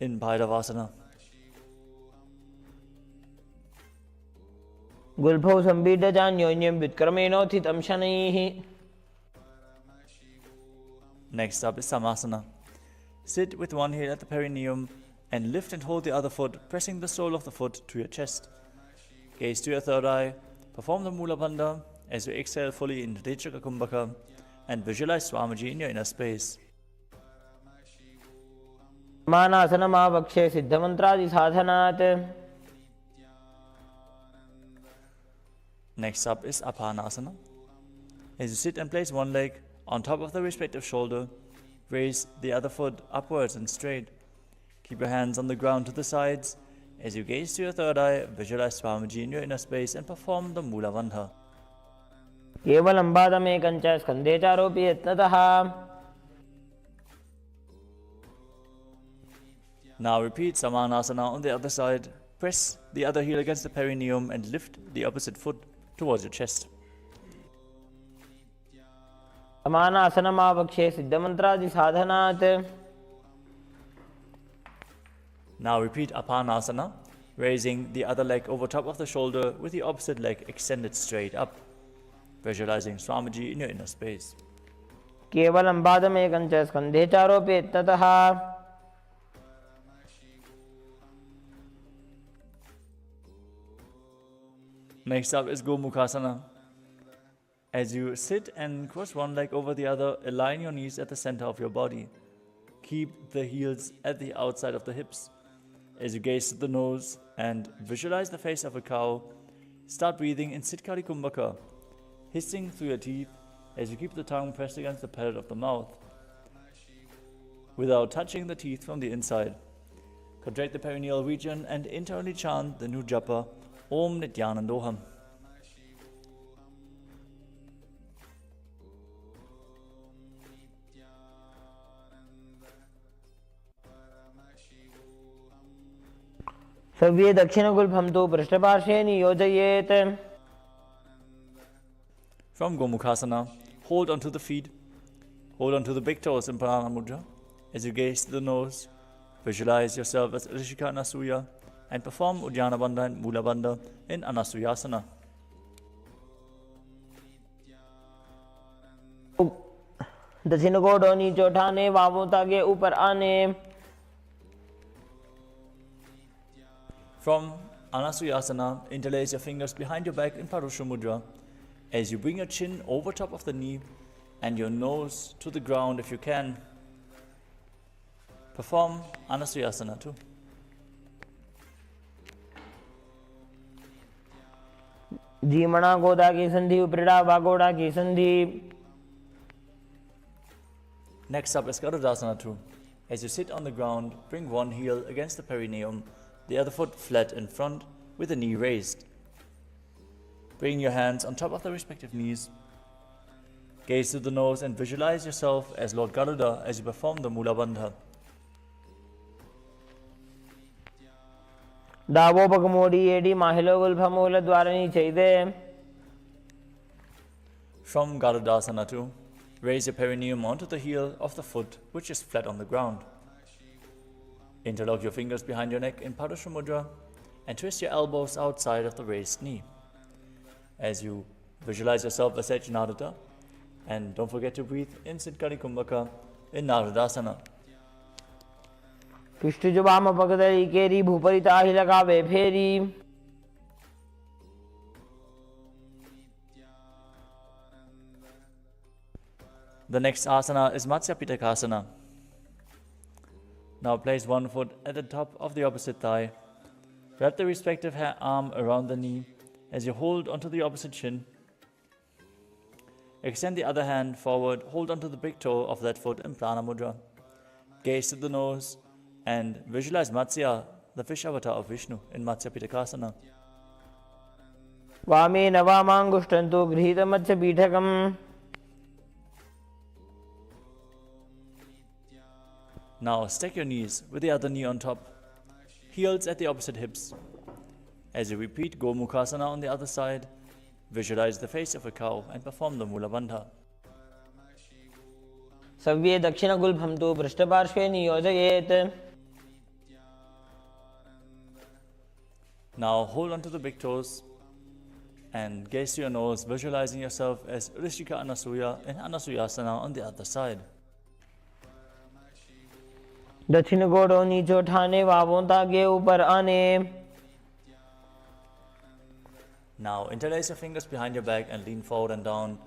in Bhairavasana. गुल्फौ संबीड जान्योन्यम वित्क्रमेणो थितं शनैः. Next up is Samasana. Sit with one heel at the perineum and lift and hold the other foot, pressing the sole of the foot to your chest. Gaze to your third eye, perform the Mula Bandha as you exhale fully into Dechaka Kumbhaka and visualize Swamiji in your inner space. मानासनमावक्षे सिद्धमन्त्रादि साधनात्. Next up is Apanasana. As you sit and place one leg on top of the respective shoulder, raise the other foot upwards and straight. Keep your hands on the ground to the sides. As you gaze to your third eye, visualize Swamiji in your inner space and perform the Mula Bandha. केवलं पादमेकं च स्कन्धे चारोपि यत्नतः. Now repeat Samanasana on the other side. Press the other heel against the perineum and lift the opposite foot towards your chest. समानासनमावक्षे सिद्धमन्त्रादि साधनात्. Now repeat Apanasana, raising the other leg over top of the shoulder with the opposite leg extended straight up, visualizing Swamiji in your inner space. केवलं पादमेकं च स्कन्धे चारोपि यत्नतः. Next up is Gomukhasana. As you sit and cross one leg over the other, align your knees at the center of your body. Keep the heels at the outside of the hips. As you gaze to the nose and visualize the face of a cow, start breathing in Sitkari Kumbhaka, hissing through your teeth as you keep the tongue pressed against the palate of the mouth, without touching the teeth from the inside. Contract the perineal region and internally chant the new japa, Om Nithyanandoham. सव्ये दक्षिणगुल्फं तु पृष्ठपार्श्वे नियोजयेत्. From Gomukhasana, hold onto the feet, hold onto the big toes in Pranayama Mudra. As you gaze to the nose, visualize yourself as Rishika Anasuya and perform Uddiyana Bandha and Mula Bandha in Anasuyasana. दक्षिण को नीचे उठाने, बाहों तागे ऊपर आने. From Anasuyasana, interlace your fingers behind your back in Parusha Mudra as you bring your chin over top of the knee and your nose to the ground if you can. Perform Anasuyasana too. जीमणा गोदा की संधि, उपरिड़ा वागोड़ा की संधि. Next up is Garudasana too. As you sit on the ground, bring one heel against the perineum, the other foot flat in front with the knee raised. Bring your hands on top of the respective knees. Gaze to the nose and visualize yourself as Lord Garuda as you perform the Mula Bandha. डावो पगमोड़ी एडी माहिलो गुल्फमूल द्वारनी चाहिए. From Garudasana too, raise your perineum onto the heel of the foot which is flat on the ground. Interlock your fingers behind your neck in Padusha Mudra and twist your elbows outside of the raised knee. As you visualize yourself as Ejnadata, and don't forget to breathe in Siddhkari Kumbhaka in Narudasana. पिष्टुज वाम पगदरी केरी भूपरी ताहि लगावे फेरी. The next asana is Matsya Pitakasana. Now place one foot at the top of the opposite thigh. Wrap the respective arm around the knee as you hold onto the opposite shin. Extend the other hand forward, hold onto the big toe of that foot in Prana Mudra. Gaze to the nose and visualize Matsya, the fish avatar of Vishnu, in Matsya Pitakasana. वामे नवामांगुष्टंतो गृहीतमच्च पीठकम्. Now stack your knees with the other knee on top, heels at the opposite hips. As you repeat Gomukhasana on the other side, visualize the face of a cow and perform the Mula Bandha. सव्ये दक्षिण गुल्फं तु पृष्ठपार्श्वे नियोजयेत्. Now hold onto the big toes and gaze to your nose, visualizing yourself as Rishika Anasuya in Anasuyasana on the other side. दक्षिण गोड़ों नीचे उठाने, बाहों तागे ऊपर आने. Now interlace your fingers behind your back and lean forward and down,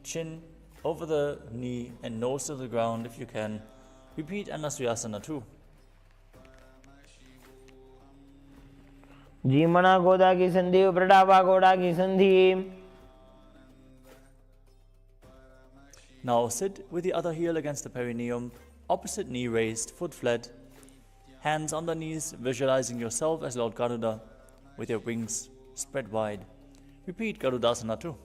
chin over the knee and nose to the ground if you can. Repeat Anasuyasana too. जीमणा गोदा की संधि, उपरिड़ा वागोड़ा की संधि. Now sit with the other heel against the perineum, opposite knee raised, foot flat, hands on the knees, visualizing yourself as Lord Garuda with your wings spread wide. Repeat Garudasana too.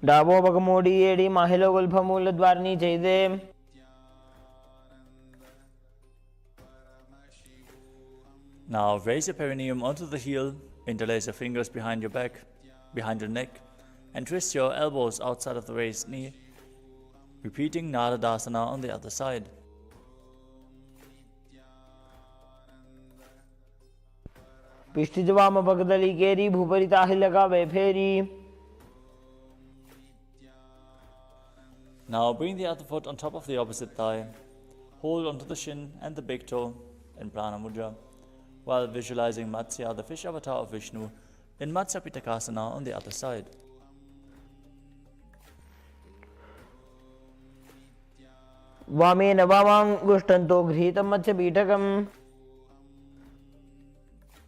डावो पगमोड़ी एडी माहिलो गुल्फमूल द्वारनी चाहिए. Now raise your perineum onto the heel, interlace your fingers behind your back, behind your neck, and twist your elbows outside of the raised knee, repeating Naradasana on the other side. पिष्टिज वाम पगदली केरी भूपरी ताहि लगावे फेरी. Now bring the other foot on top of the opposite thigh, hold onto the shin and the big toe in Prana Mudra, while visualizing Matsya, the fish avatar of Vishnu, in Matsya Pitakasana on the other side. वामे नवामांगुष्टंतो गृहीतमच्च पीठकम्.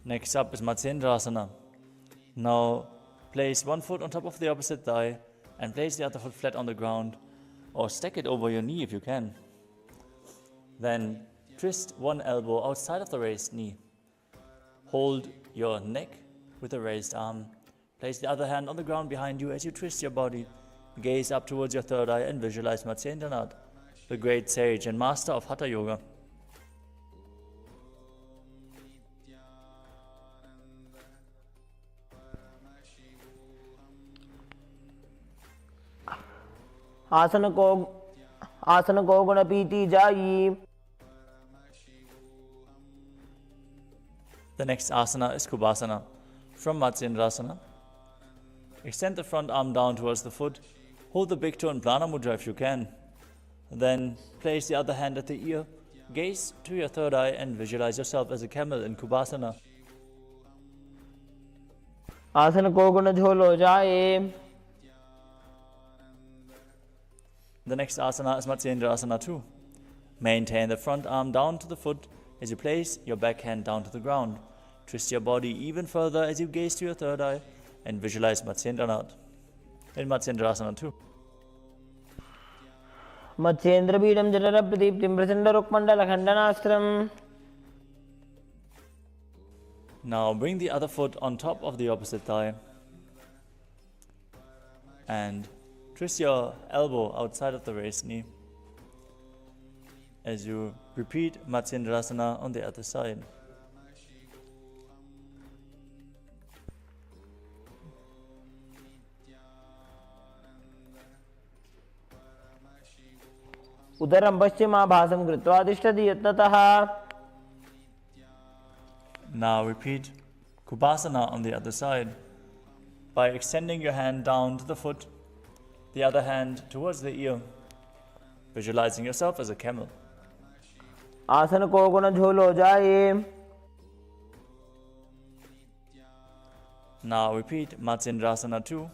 Next up is Matsyendrasana. Now place one foot on top of the opposite thigh and place the other foot flat on the ground, or stack it over your knee if you can. Then twist one elbow outside of the raised knee. Hold your neck with a raised arm. Place the other hand on the ground behind you as you twist your body. Gaze up towards your third eye and visualize Matsyendranath, the great sage and master of Hatha Yoga. आसन को गुण पीति जाई. The next asana is Kubasana. From Matsyendrasana, extend the front arm down towards the foot. Hold the big toe in Prana Mudra if you can. Then place the other hand at the ear. Gaze to your third eye and visualize yourself as a camel in Kubasana. आसन को गुण झोलो जाए. The next asana is Matsyendrasana too. Maintain the front arm down to the foot as you place your back hand down to the ground. Twist your body even further as you gaze to your third eye and visualize Matsyendrasana too. Matsyendra बीडम जठर प्रदीप्तिम प्रचंड रुक्मंडल खंडनास्त्रम. Now bring the other foot on top of the opposite thigh and twist your elbow outside of the raised knee as you repeat Matsyendrasana on the other side. उदरं पश्चिमाभासं कृत्वा तिष्ठति यत्नतः. Now repeat Kubasana on the other side by extending your hand down to the foot, the other hand towards the ear, visualizing yourself as a camel. आसन को गुण झोलो जाए. Now repeat Matsyendrasana too.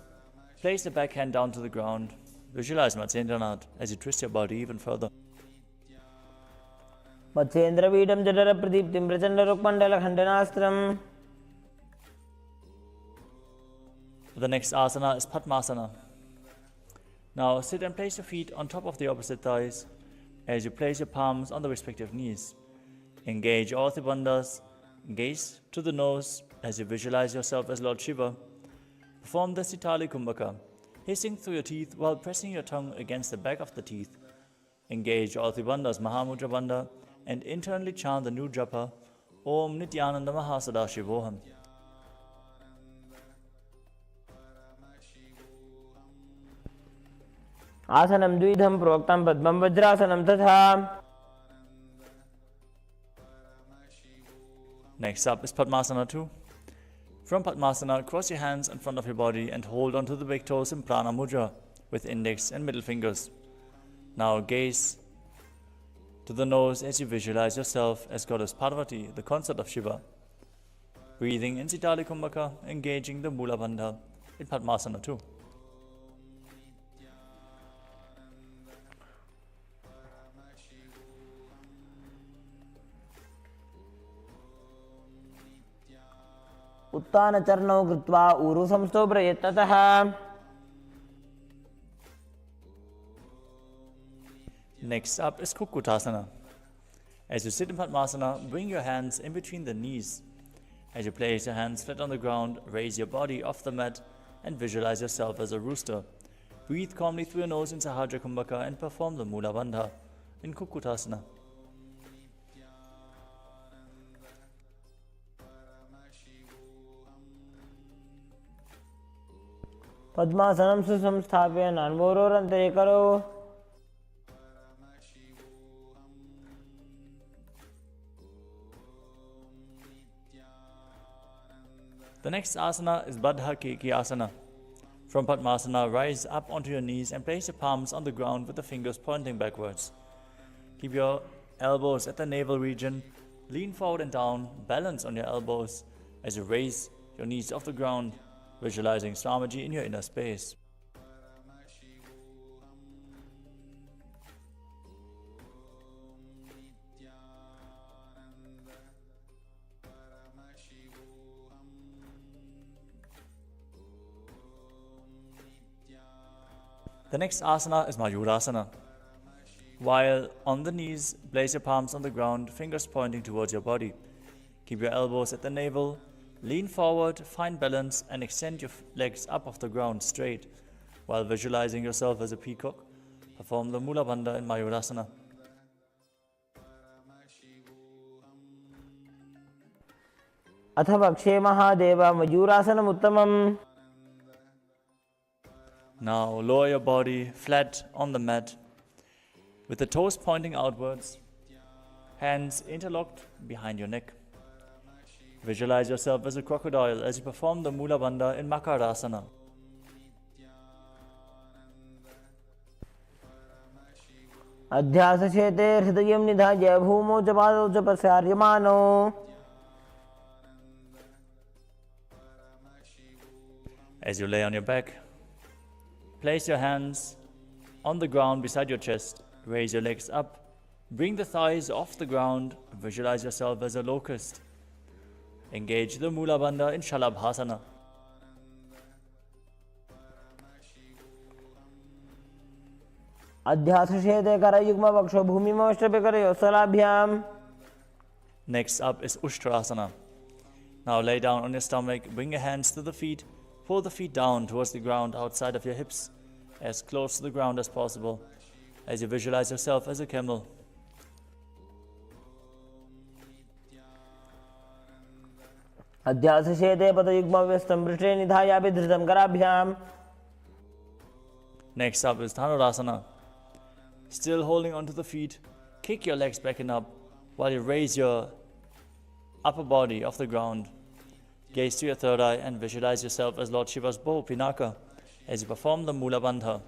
Place the back hand down to the ground. Visualize Matsyendranath as you twist your body even further. Matsyendra बीडम जठर प्रदीप्तिम प्रचंड रुक्मंडल खंडनास्त्रम. The next asana is Padmasana. Now sit and place your feet on top of the opposite thighs as you place your palms on the respective knees. Engage all the bandhas. Gaze to the nose as you visualize yourself as Lord Shiva. Perform the Sitali Kumbhaka, hissing through your teeth while pressing your tongue against the back of the teeth. Engage all the bandhas Mahamudra Bandha and internally chant the new japa Om Nithyananda Mahasada. आसनं द्विधं प्रोक्तं पद्मं वज्रासनं तथा. Next up is Padmasana too. From Padmasana, cross your hands in front of your body and hold onto the big toes in Prana Mudra with index and middle fingers. Now gaze to the nose as you visualize yourself as Goddess Parvati, the consort of Shiva. Breathing in Sitali Kumbhaka, engaging the Mula Bandha in Padmasana too. उत्तान चरणौ कृत्वा ऊरु संस्थो प्रयत्नतः. Next up is Kukutasana. As you sit in Padmasana, bring your hands in between the knees. As you place your hands flat on the ground, raise your body off the mat and visualize yourself as a rooster. Breathe calmly through your nose in Sahajra Kumbhaka and perform the Mula Bandha in Kukutasana. पद्मासनं सुसंस्थाप्य नान्वोरोरन्तरे करो. The next asana is Baddha Keki Asana. From Padmasana, rise up onto your knees and place your palms on the ground with the fingers pointing backwards. Keep your elbows at the navel region. Lean forward and down, balance on your elbows as you raise your knees off the ground, visualizing Swamiji in your inner space. The next asana is Mayurasana. While on the knees, place your palms on the ground, fingers pointing towards your body. Keep your elbows at the navel. Lean forward, find balance, and extend your legs up off the ground straight. While visualizing yourself as a peacock, perform the Mula Bandha in Mayurasana. अथ वक्षे महादेव मयूरासनम् उत्तमम्. Now lower your body flat on the mat with the toes pointing outwards, hands interlocked behind your neck. Visualize yourself as a crocodile as you perform the Mula Bandha in Makarasana. अध्यासचेते हृदयं निधाय भूमौ च पादौ च प्रसार्यमाणौ. As you lay on your back, place your hands on the ground beside your chest. Raise your legs up. Bring the thighs off the ground. Visualize yourself as a locust. Engage the Mula Bandha in Shalabhasana. अध्यासचेते करयुग्म वक्षो भूमिमोष्टभिकरयोः स्थलाभ्याम्. Next up is Ushtrasana. Now lay down on your stomach. Bring your hands to the feet. Pull the feet down towards the ground outside of your hips, as close to the ground as possible, as you visualize yourself as a camel. अध्यासचेते पदयुग्मव्यस्तं पृष्ठे निधाय विधृतं कराभ्याम्. Next up is Dhanurasana. Still holding onto the feet, kick your legs back and up while you raise your upper body off the ground. Gaze to your third eye and visualize yourself as Lord Shiva's bow, Pinaka, as you perform the Mula Bandha.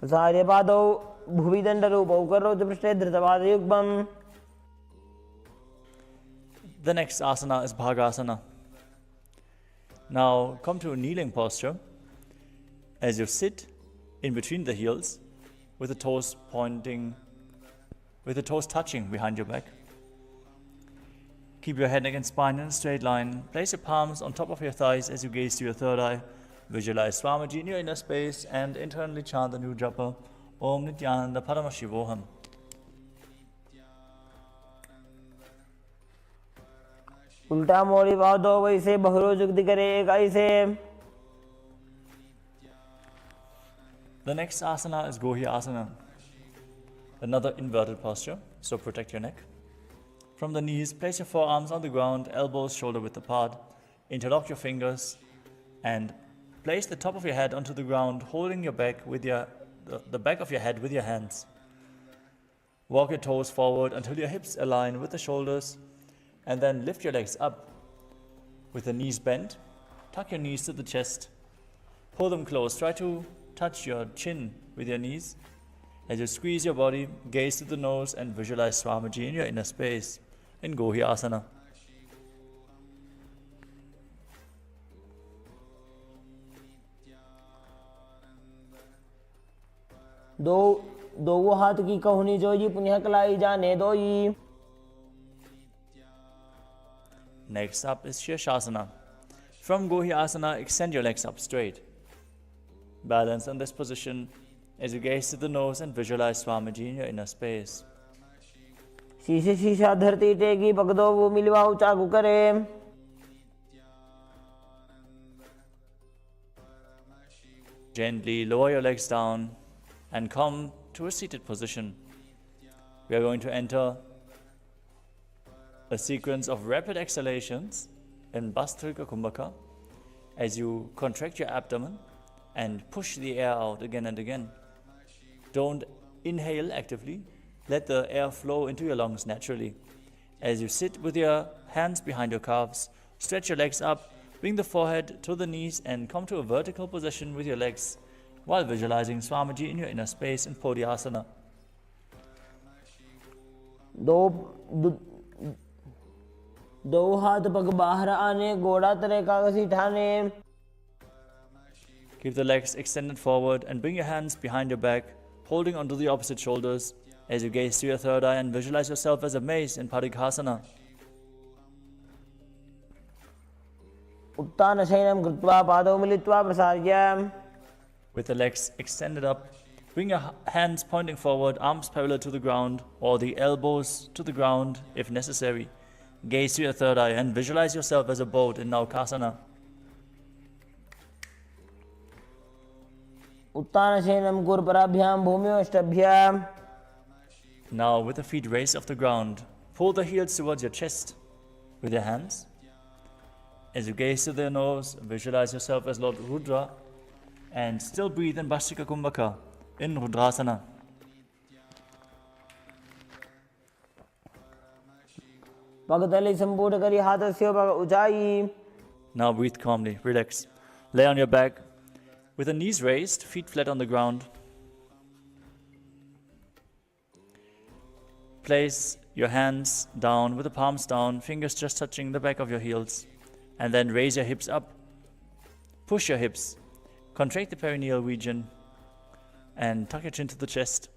सार्यपादौ भुविदण्डरूपौ करौ च पृष्ठे धृतपादयुग्मम्. The next asana is Bhagasana. Now come to a kneeling posture as you sit in between the heels with the toes touching behind your back. Keep your head, neck and spine in a straight line. Place your palms on top of your thighs as you gaze to your third eye. Visualize Swamiji in your inner space and internally chant the new japa, Om Nithyananda Paramashivam. उल्टा मोड़ी पादौ वैसे बहुरो जुगति करे एक ऐसे. The next asana is Gohi Asana. Another inverted posture, so protect your neck. From the knees, place your forearms on the ground, elbows shoulder width apart. Interlock your fingers and place the top of your head onto the ground, holding your back with the back of your head with your hands. Walk your toes forward until your hips align with the shoulders, and then lift your legs up with the knees bent. Tuck your knees to the chest. Pull them close. Try to touch your chin with your knees. As you squeeze your body, gaze to the nose and visualize Swamiji in your inner space in Gohi Asana. दो हाथ की कहुनी जोई पुण्य कलाई जाने दोई. Next up is Shirshasana. From Gohi Asana, extend your legs up straight. Balance in this position as you gaze to the nose and visualize Swamiji in your inner space. शीशे शीशा धरती टेगी पकदो वो मिलवाऊ चाकू करे. Gently lower your legs down and come to a seated position. We are going to enter a sequence of rapid exhalations in Bhastrika Kumbhaka as you contract your abdomen and push the air out again and again. Don't inhale actively. Let the air flow into your lungs naturally. As you sit with your hands behind your calves, stretch your legs up, bring the forehead to the knees and come to a vertical position with your legs while visualizing Swamiji in your inner space in Podhyasana. दो हाथ पग बाहर आने गोड़ा तले कागजी ठाने. Keep the legs extended forward and bring your hands behind your back, holding onto the opposite shoulders as you gaze to your third eye and visualize yourself as a mace in Parighasana. उत्तान शयनं कृत्वा पादौ मिलित्वा प्रसार्य. With the legs extended up, bring your hands pointing forward, arms parallel to the ground, or the elbows to the ground if necessary. Gaze to your third eye and visualize yourself as a boat in Naukasana. उत्तान शयनं कुर्पराभ्यां भूमियोष्टभ्याम्. Now, with the feet raised off the ground, pull the heels towards your chest with your hands. As you gaze to the nose, visualize yourself as Lord Rudra and still breathe in Bhastrika Kumbhaka in Rudrasana. भगतली संपूर्ण करी हाथ से ऊंचाई. Now breathe calmly, relax. Lay on your back with the knees raised, feet flat on the ground. Place your hands down with the palms down, fingers just touching the back of your heels. And then raise your hips up. Push your hips. Contract the perineal region and tuck your chin to the chest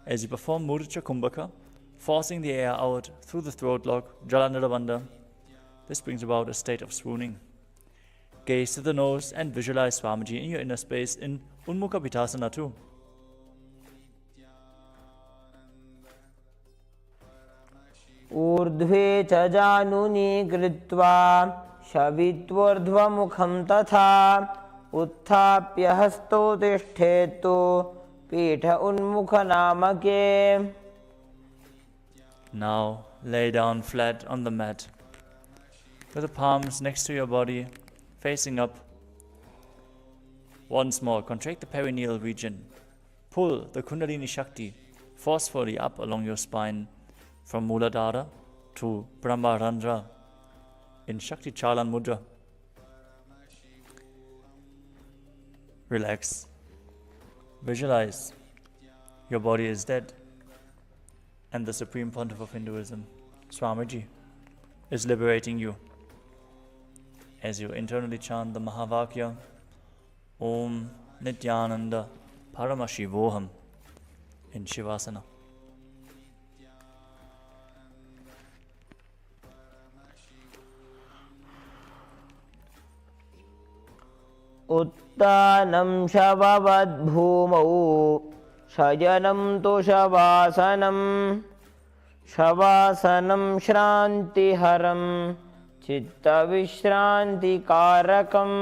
as you perform Mudra Kumbhaka, forcing the air out through the throat lock, Jalandhara. This brings about a state of swooning. Gaze to the nose and visualize Swamiji in your inner space in Unmukha Pittasana too. ऊर्ध्वे च जानुनी कृत्वा शवित्वोर्ध्वमुखं तथा उत्थाप्य हस्तो तिष्ठेतु पीठ उन्मुख नामके. Now lay down flat on the mat with the palms next to your body, facing up. Once more, contract the perineal region. Pull the Kundalini Shakti forcefully up along your spine from Muladhara to Brahmarandra in Shakti Chalan Mudra. Relax. Visualize your body is dead and the Supreme Pontiff of Hinduism, Swamiji, is liberating you. As you internally chant the Mahavakya, Om Nithyananda Paramashivam in Shivasana. उत्तानं शववद्भूमौ शयनं तु शवासनं शवासनं श्रान्तिहरं चित्तविश्रान्तिकारकम्.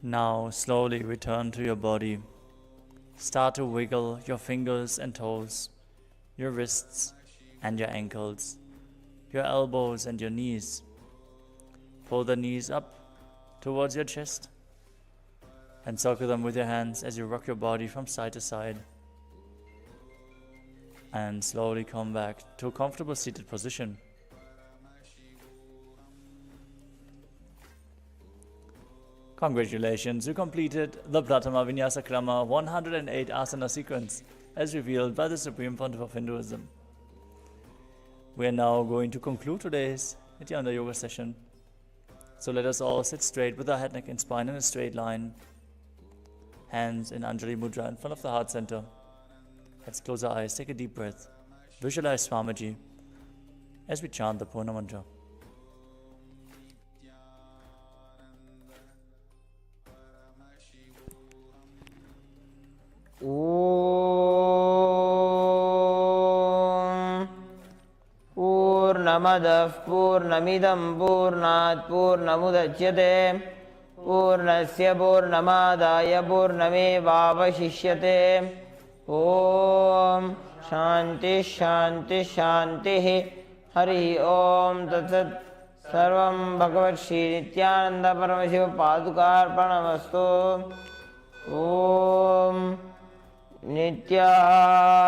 Now slowly return to your body. Start to wiggle your fingers and toes, your wrists and your ankles, your elbows and your knees. Pull the knees up towards your chest and circle them with your hands as you rock your body from side to side. And slowly come back to a comfortable seated position. Congratulations, you completed the Pratama Vinyasa Krama 108 asana sequence as revealed by the Supreme Pontiff of Hinduism. We are now going to conclude today's Nithyananda Yoga session. So let us all sit straight with our head, neck and spine in a straight line. Hands in Anjali Mudra in front of the heart center. Let's close our eyes, take a deep breath. Visualize Swamiji as we chant the Purna Mantra. पूर्णमदः पूर्णमिदं पूर्णात् पूर्णमुदच्यते पूर्णस्य पूर्णमादाय पूर्णमेवावशिष्यते. ॐ शान्ति शान्ति शान्तिः. हरि ओम तत्सत्. सर्वं भगवत् श्री नित्यानंद परमशिव पादुकार्पणमस्तु. ॐ नित्यानन्दम्